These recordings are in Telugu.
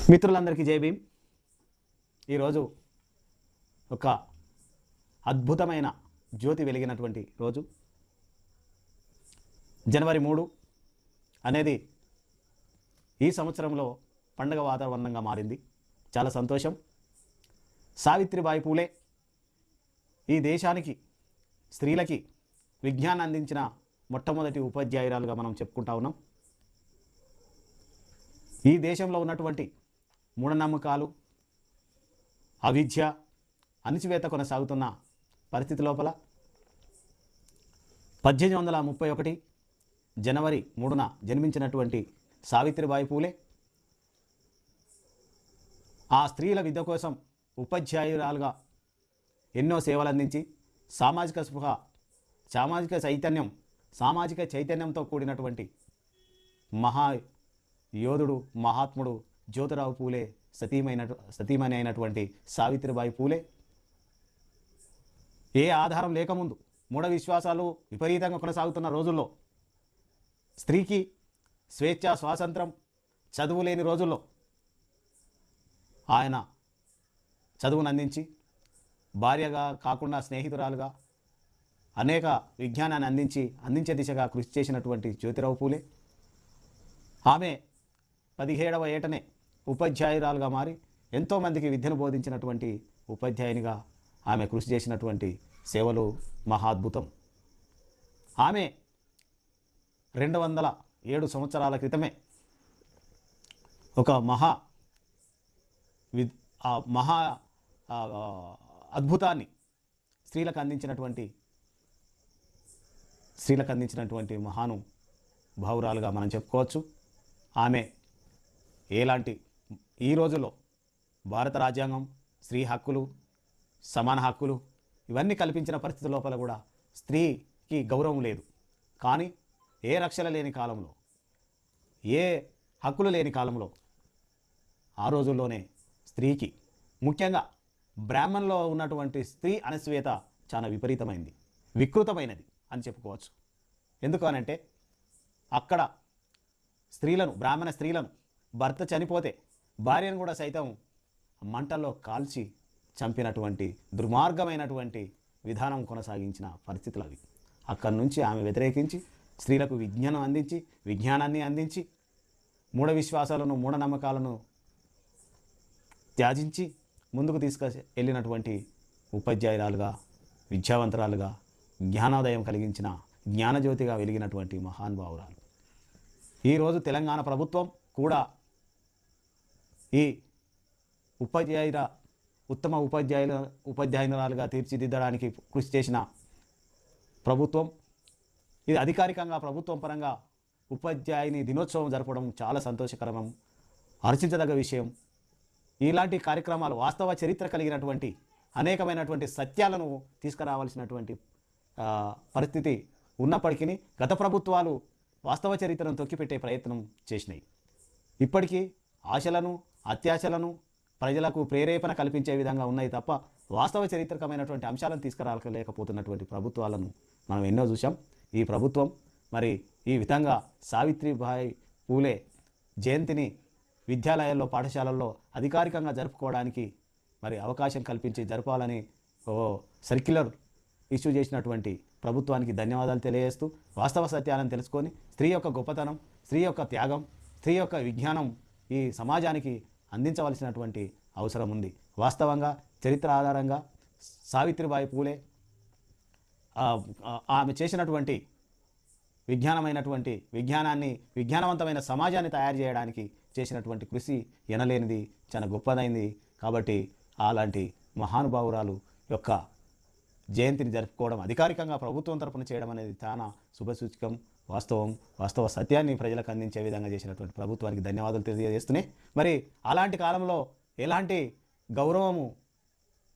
మిత్రులందరికీ జై భీమ్. ఈరోజు ఒక అద్భుతమైన జ్యోతి వెలిగినటువంటి రోజు. జనవరి 3 అనేది ఈ సంవత్సరంలో పండగ వాతావరణంగా మారింది. చాలా సంతోషం. సావిత్రిబాయి పూలే ఈ దేశానికి స్త్రీలకి విజ్ఞానం అందించిన మొట్టమొదటి ఉపాధ్యాయురాలుగా మనం చెప్పుకుంటా ఉన్నాం. ఈ దేశంలో ఉన్నటువంటి మూఢనమ్మకాలు, అవిద్య, అణచివేత కొనసాగుతున్న పరిస్థితి లోపల 1831 జనవరి 3న జన్మించినటువంటి సావిత్రిబాయి పూలే ఆ స్త్రీల విద్య కోసం ఉపాధ్యాయురాలుగా ఎన్నో సేవలు అందించి సామాజిక చైతన్యంతో కూడినటువంటి మహా యోధుడు, మహాత్ముడు జ్యోతిరావు పూలే సతీమణి అయినటువంటి సావిత్రిబాయి పూలే ఏ ఆధారం లేకముందు మూఢ విశ్వాసాలు విపరీతంగా కొనసాగుతున్న రోజుల్లో, స్త్రీకి స్వేచ్ఛ, స్వాతంత్రం, చదువు లేని రోజుల్లో ఆయన చదువును అందించి భార్యగా కాకుండా స్నేహితురాలుగా అనేక విజ్ఞానాన్ని అందించే దిశగా కృషి చేసినటువంటి జ్యోతిరావు పూలే ఆమె 17వ ఏటనే ఉపాధ్యాయురాలుగా మారి ఎంతోమందికి విద్యను బోధించినటువంటి ఉపాధ్యాయునిగా ఆమె కృషి చేసినటువంటి సేవలు మహాద్భుతం. ఆమె 207 సంవత్సరాల క్రితమే ఒక మహా అద్భుతాన్ని స్త్రీలకు అందించినటువంటి మహాను భావురాలుగా మనం చెప్పుకోవచ్చు. ఆమె ఎలాంటి ఈ రోజుల్లో భారత రాజ్యాంగం స్త్రీ హక్కులు, సమాన హక్కులు ఇవన్నీ కల్పించిన పరిస్థితి లోపల కూడా స్త్రీకి గౌరవం లేదు. కానీ ఏ రక్షణ లేని కాలంలో, ఏ హక్కులు లేని కాలంలో ఆ రోజుల్లోనే స్త్రీకి, ముఖ్యంగా బ్రాహ్మణంలో ఉన్నటువంటి స్త్రీ అణచివేత చాలా విపరీతమైంది, వికృతమైనది అని చెప్పుకోవచ్చు. ఎందుకు అనంటే అక్కడ బ్రాహ్మణ స్త్రీలను భర్త చనిపోతే భార్యను కూడా సైతం మంటల్లో కాల్చి చంపినటువంటి దుర్మార్గమైనటువంటి విధానం కొనసాగించిన పరిస్థితులు అవి. అక్కడి నుంచి ఆమె వ్యతిరేకించి స్త్రీలకు విజ్ఞానాన్ని అందించి మూఢ విశ్వాసాలను, మూఢనమ్మకాలను త్యాజించి ముందుకు వెళ్ళినటువంటి ఉపాధ్యాయురాలుగా, విద్యావంతురాలుగా, జ్ఞానోదయం కలిగించిన జ్ఞానజ్యోతిగా వెలిగినటువంటి మహానుభావురాలు. ఈరోజు తెలంగాణ ప్రభుత్వం కూడా ఈ ఉత్తమ ఉపాధ్యాయురాలుగా తీర్చిదిద్దడానికి కృషి చేసిన ప్రభుత్వం. ఇది అధికారికంగా ప్రభుత్వం పరంగా ఉపాధ్యాయుని దినోత్సవం జరపడం చాలా సంతోషకరం, హర్షించదగ్గ విషయం. ఇలాంటి కార్యక్రమాలు వాస్తవ చరిత్ర కలిగినటువంటి అనేకమైనటువంటి సత్యాలను తీసుకురావాల్సినటువంటి పరిస్థితి ఉన్నప్పటికీ గత ప్రభుత్వాలు వాస్తవ చరిత్రను తొక్కిపెట్టే ప్రయత్నం చేసినాయి. ఇప్పటికీ ఆశలను, అత్యాశలను ప్రజలకు ప్రేరేపణ కల్పించే విధంగా ఉన్నాయి తప్ప వాస్తవ చరిత్రకమైనటువంటి అంశాలను తీసుకురాలేకపోతున్నటువంటి ప్రభుత్వాలను మనం ఎన్నో చూసాం. ఈ ప్రభుత్వం మరి ఈ విధంగా సావిత్రిబాయి పూలే జయంతిని విద్యాలయాల్లో, పాఠశాలల్లో అధికారికంగా జరుపుకోవడానికి మరి అవకాశం కల్పించి జరపాలని సర్క్యులర్ ఇష్యూ చేసినటువంటి ప్రభుత్వానికి ధన్యవాదాలు తెలియజేస్తూ, వాస్తవ సత్యాలను తెలుసుకొని స్త్రీ యొక్క గొప్పతనం, స్త్రీ యొక్క త్యాగం, స్త్రీ యొక్క విజ్ఞానం ఈ సమాజానికి అందించవలసినటువంటి అవసరం ఉంది. వాస్తవంగా చరిత్ర ఆధారంగా సావిత్రిబాయి పూలే ఆమె చేసినటువంటి విజ్ఞానవంతమైన సమాజాన్ని తయారు చేయడానికి చేసినటువంటి కృషి ఎనలేనిది, చాలా గొప్పదైంది. కాబట్టి అలాంటి మహానుభావురాలు యొక్క జయంతిని జరుపుకోవడం, అధికారికంగా ప్రభుత్వం తరపున చేయడం అనేది చాలా శుభసూచకం. వాస్తవ సత్యాన్ని ప్రజలకు అందించే విధంగా చేసినటువంటి ప్రభుత్వానికి ధన్యవాదాలు తెలియజేస్తున్నాయి. మరి అలాంటి కాలంలో ఎలాంటి గౌరవము,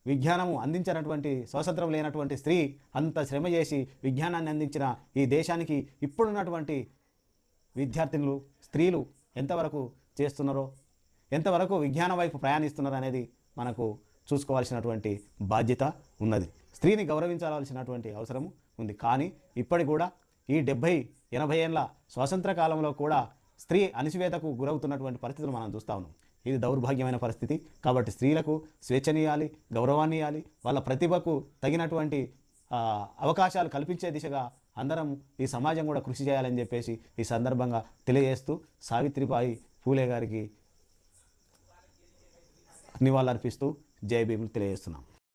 విజ్ఞానము అందించినటువంటి, స్వాతంత్రం లేనటువంటి స్త్రీ అంత శ్రమ చేసి విజ్ఞానాన్ని అందించిన ఈ దేశానికి ఇప్పుడున్నటువంటి విద్యార్థినులు, స్త్రీలు ఎంతవరకు చేస్తున్నారో, ఎంతవరకు విజ్ఞానం వైపు ప్రయాణిస్తున్నారో అనేది మనకు చూసుకోవాల్సినటువంటి బాధ్యత ఉన్నది. స్త్రీని గౌరవించాల్సినటువంటి అవసరం ఉంది. కానీ ఇప్పటికి కూడా ఈ 70-80 ఏళ్ళ స్వాతంత్ర కాలంలో కూడా స్త్రీ అణచివేతకు గురవుతున్నటువంటి పరిస్థితులు మనం చూస్తూ ఉన్నాం. ఇది దౌర్భాగ్యమైన పరిస్థితి. కాబట్టి స్త్రీలకు స్వేచ్ఛనియాలి, గౌరవాన్ని ఇవ్వాలి, వాళ్ళ ప్రతిభకు తగినటువంటి అవకాశాలు కల్పించే దిశగా అందరం ఈ సమాజం కూడా కృషి చేయాలని చెప్పేసి ఈ సందర్భంగా తెలియజేస్తూ సావిత్రిబాయి పూలే గారికి నివాళులర్పిస్తూ జై భీములు తెలియజేస్తున్నాం.